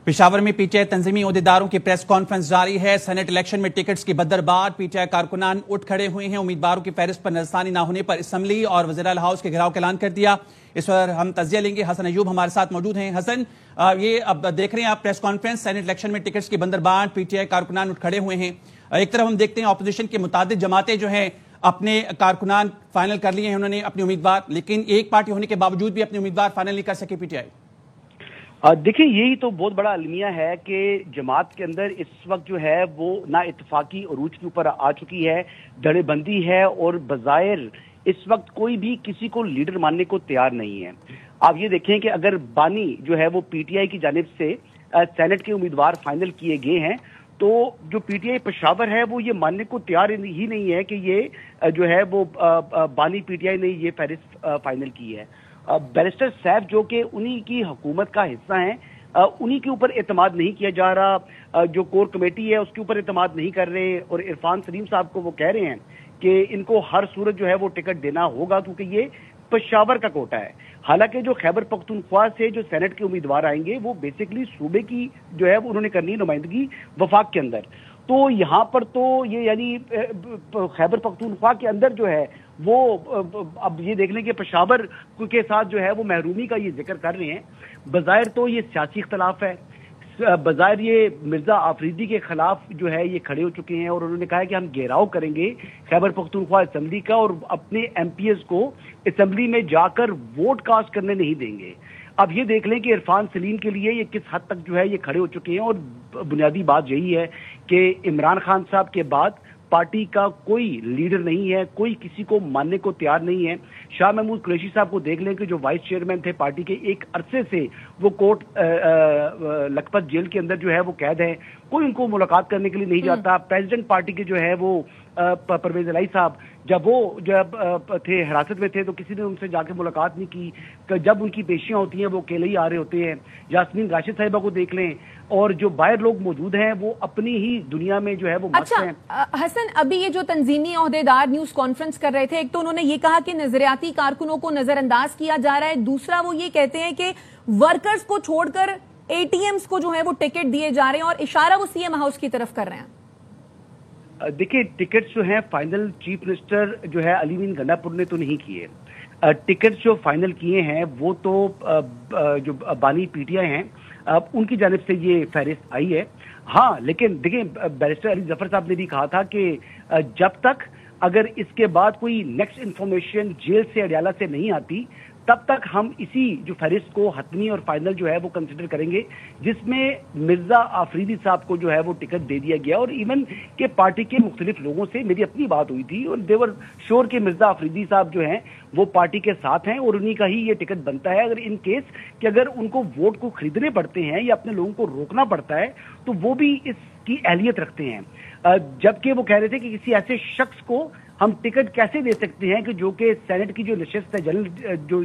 पेशावर में पीटीआई तंजीमी ओहदेदारों की press conference जारी है। सेनेट इलेक्शन में टिकट्स की बदरबार, पीटीआई कारकुनान उठ खड़े हुए हैं। उम्मीदवारों की फहरिस्त पर नजरसानी न होने पर असम्बली और वज़ीर-ए-आला हाउस के घेराव का ऐलान कर दिया। इस पर हम तजिया लेंगे। हसन अयूब हमारे साथ मौजूद हैं। हसन, ये अब देख रहे हैं आप प्रेस कॉन्फ्रेंस, सेनेट इलेक्शन में टिकट्स की बंदरबार, पीटीआई कारकुनान उठ खड़े हुए हैं। एक तरफ हम देखते हैं अपोजिशन की मुतादिद जमातें जो हैं अपने कारकुनान फाइनल कर लिए हैं, उन्होंने अपने उम्मीदवार, लेकिन एक पार्टी होने के बावजूद भी अपने उम्मीदवार फाइनल नहीं कर सके पीटीआई। देखिए, यही तो बहुत बड़ा अलमिया है कि जमात के अंदर इस वक्त जो है वो ना इत्तफाकी उरूज के ऊपर आ चुकी है, धड़ेबंदी है और बज़ाहिर इस वक्त कोई भी किसी को लीडर मानने को तैयार नहीं है। आप ये देखें कि अगर बानी जो है वो पीटीआई की जानिब से सेनेट के उम्मीदवार फाइनल किए गए हैं, तो जो पीटीआई पेशावर है वो ये मानने को तैयार ही नहीं है कि ये जो है वो बानी पीटीआई ने ये फहरिस्त फाइनल की है। बैरिस्टर सैफ जो कि उन्हीं की हुकूमत का हिस्सा हैं, उन्हीं के ऊपर एतमाद नहीं किया जा रहा, जो कोर कमेटी है उसके ऊपर एतमाद नहीं कर रहे, और इरफान सलीम साहब को वो कह रहे हैं कि इनको हर सूरत जो है वो टिकट देना होगा क्योंकि ये पेशावर का कोटा है। हालांकि जो खैबर पख्तूनख्वा से जो सेनेट के उम्मीदवार आएंगे वो बेसिकली सूबे की जो है वो उन्होंने करनी है नुमाइंदगी वफाक के अंदर। तो यहाँ पर तो ये यानी खैबर पख्तूनख्वा के अंदर जो है वो अब ये देख लें कि पेशावर के साथ जो है वो महरूमी का ये जिक्र कर रहे हैं। बज़ाहिर तो ये सियासी इख्तलाफ है, बज़ाहिर ये मिर्जा आफरीदी के खिलाफ जो है ये खड़े हो चुके हैं और उन्होंने कहा है कि हम घेराव करेंगे खैबर पख्तूनख्वा असेंबली का और अपने एमपीएस को असेंबली में जाकर वोट कास्ट करने नहीं देंगे। अब ये देख लें कि इरफान सलीम के लिए ये किस हद तक जो है ये खड़े हो चुके हैं, और बुनियादी बात यही है कि इमरान खान साहब के बाद पार्टी का कोई लीडर नहीं है, कोई किसी को मानने को तैयार नहीं है। शाह महमूद कुरैशी साहब को देख लें कि जो वाइस चेयरमैन थे पार्टी के, एक अरसे से वो कोर्ट लखपत जेल के अंदर जो है वो कैद है, कोई उनको मुलाकात करने के लिए नहीं जाता। प्रेसिडेंट पार्टी के जो है वो परवेज इलाही साहब जब थे हिरासत में थे तो किसी ने उनसे जाके मुलाकात नहीं की। जब उनकी पेशियां होती हैं वो अकेले ही आ रहे होते हैं। यास्मीन राशिद साहिबा को देख लें, और जो बाहर लोग मौजूद हैं वो अपनी ही दुनिया में जो है वो मस्त हैं। हसन, अभी ये जो तंजीमी ओहदेदार न्यूज कॉन्फ्रेंस कर रहे थे, एक तो उन्होंने ये कहा कि नजरियाती कारकुनों को नजरअंदाज किया जा रहा है, दूसरा वो ये कहते हैं कि वर्कर्स को छोड़कर एटीएम्स को जो है वो टिकट दिए जा रहे हैं, और इशारा वो सीएम हाउस की तरफ कर रहे हैं। देखिए, टिकट जो है फाइनल चीफ मिनिस्टर जो है अली मीन गंडापुर ने तो नहीं किए। टिकट जो फाइनल किए हैं वो तो जो बानी पीटीआई हैं उनकी जानिब से ये फहरिस्त आई है। हाँ, लेकिन देखिए, बैरिस्टर अली जफर साहब ने भी कहा था कि जब तक अगर इसके बाद कोई नेक्स्ट इंफॉर्मेशन जेल से अडयाला से नहीं आती तब तक हम इसी जो फहरिस्त को हतमी और फाइनल जो है वो कंसिडर करेंगे, जिसमें मिर्जा आफरीदी साहब को जो है वो टिकट दे दिया गया। और इवन के पार्टी के मुख्तलिफ लोगों से मेरी अपनी बात हुई थी और देवर श्योर के मिर्जा आफरीदी साहब जो हैं वो पार्टी के साथ हैं और उन्हीं का ही ये टिकट बनता है। अगर इन केस कि अगर उनको वोट को खरीदने पड़ते हैं या अपने लोगों को रोकना पड़ता है तो वो भी इसकी अहलियत रखते हैं। जबकि वो कह रहे थे कि किसी ऐसे शख्स को हम टिकट कैसे दे सकते हैं कि जो कि सेनेट की जो नशिस्त है जनरल, जो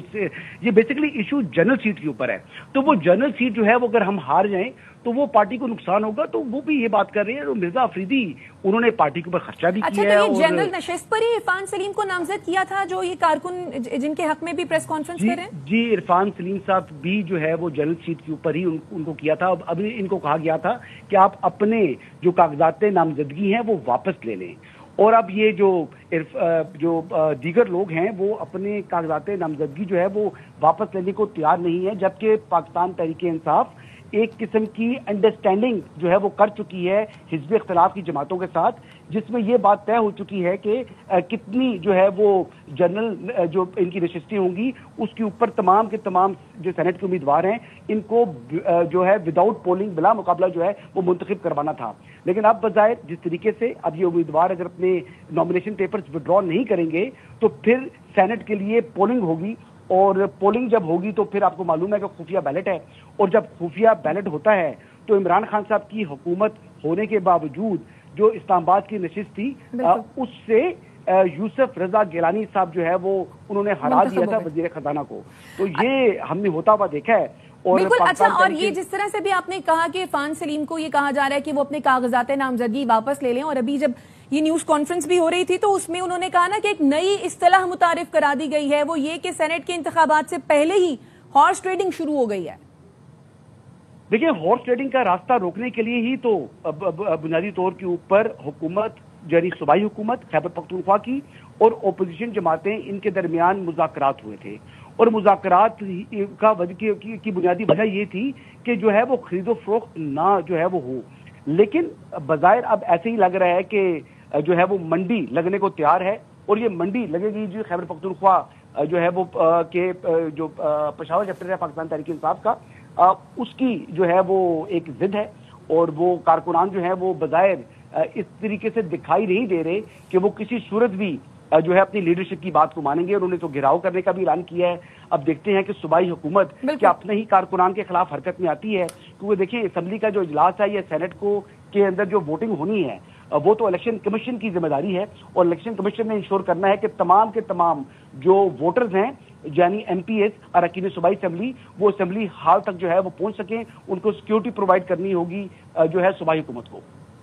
ये बेसिकली इशू जनरल सीट के ऊपर है, तो वो जनरल सीट जो है वो अगर हम हार जाएं तो वो पार्टी को नुकसान होगा। तो वो भी ये बात कर रहे हैं। और मिर्जा अफरीदी उन्होंने पार्टी के ऊपर खर्चा भी किया है। तो ये जनरल नशिस्त पर ही इरफान सलीम को नामजद किया था, जो ये कारकुन जिनके हक में भी प्रेस कॉन्फ्रेंस कर रहे हैं। जी, इरफान सलीम साहब भी जो है वो जनरल सीट के ऊपर ही उनको किया था। अभी इनको कहा गया था कि आप अपने जो कागजात नामजदगी हैं वो वापस ले लें, और अब ये जो दीगर लोग हैं वो अपने कागजात नामजदगी जो है वो वापस लेने को तैयार नहीं है। जबकि पाकिस्तान तहरीक इंसाफ एक किस्म की अंडरस्टैंडिंग जो है वो कर चुकी है हिज़्ब इख्तिलाफ की जमातों के साथ, जिसमें ये बात तय हो चुकी है कि कितनी जो है वो जनरल जो इनकी नशिस्तें होंगी उसके ऊपर तमाम के तमाम जो सेनेट के उम्मीदवार हैं इनको जो है विदाउट पोलिंग बिला मुकाबला जो है वो मुंतखब करवाना था। लेकिन अब बजाय जिस तरीके से अब ये उम्मीदवार अगर अपने नॉमिनेशन पेपर्स विड्रॉ नहीं करेंगे तो फिर सेनेट के लिए पोलिंग होगी, और पोलिंग जब होगी तो फिर आपको मालूम है कि खुफिया बैलेट है, और जब खुफिया बैलेट होता है तो इमरान खान साहब की हुकूमत होने के बावजूद जो इस्लामाबाद की नशिस्त थी उससे यूसुफ रजा गिलानी साहब जो है वो उन्होंने हरा दिया था वजीर खजाना को। तो ये हमने होता हुआ देखा है। और बिल्कुल। अच्छा, और ये जिस तरह से भी आपने कहा कि इरफान सलीम को ये कहा जा रहा है कि वो अपने कागजात नामजदगी वापस ले लें, और अभी जब ये न्यूज कॉन्फ्रेंस भी हो रही थी तो उसमें उन्होंने कहा ना कि एक नई इस्तिलाह मुतारिफ करा दी गई है, वो ये कि सेनेट के इंतखाबात से पहले ही हॉर्स ट्रेडिंग शुरू हो गई है। देखिए, हॉर्स ट्रेडिंग का रास्ता रोकने के लिए ही तो बुनियादी तौर के ऊपर हुकूमत, यानी सूबाई हुकूमत खैबर पख्तूनख्वा की और ओपोजिशन जमातें, इनके दरमियान मुज़ाकरात हुए थे। और मुज़ाकरात का की बुनियादी वजह ये थी कि जो है वो खरीदो फरोख्त ना जो है वो हो। लेकिन बज़ाहिर अब ऐसे ही लग रहा है कि जो है वो मंडी लगने को तैयार है, और ये मंडी लगेगी जो खैबर पख्तूनख्वा जो है वो के जो पेशावर चैप्टर है पाकिस्तान तहरीक इंसाफ का, उसकी जो है वो एक जिद है। और वो कारकुनान जो है वो बज़ाहिर इस तरीके से दिखाई नहीं दे रहे कि वो किसी सूरत भी जो है अपनी लीडरशिप की बात को मानेंगे, और उन्होंने तो घेराव करने का भी ऐलान किया है। अब देखते हैं कि सूबाई हुकूमत क्या अपने ही कारकुनान के खिलाफ हरकत में आती है, क्योंकि देखिए असेंबली का जो इजलास है या सेनेट को के अंदर जो वोटिंग होनी है वो तो इलेक्शन कमीशन की जिम्मेदारी है, और इलेक्शन कमीशन ने इंश्योर करना है कि तमाम के तमाम जो वोटर्स हैं, यानी एमपीएस अरकान सूबाई असेंबली, वो असेंबली हाल तक जो है वो पहुंच सकें। उनको सिक्योरिटी प्रोवाइड करनी होगी जो है सूबाई हुकूमत को।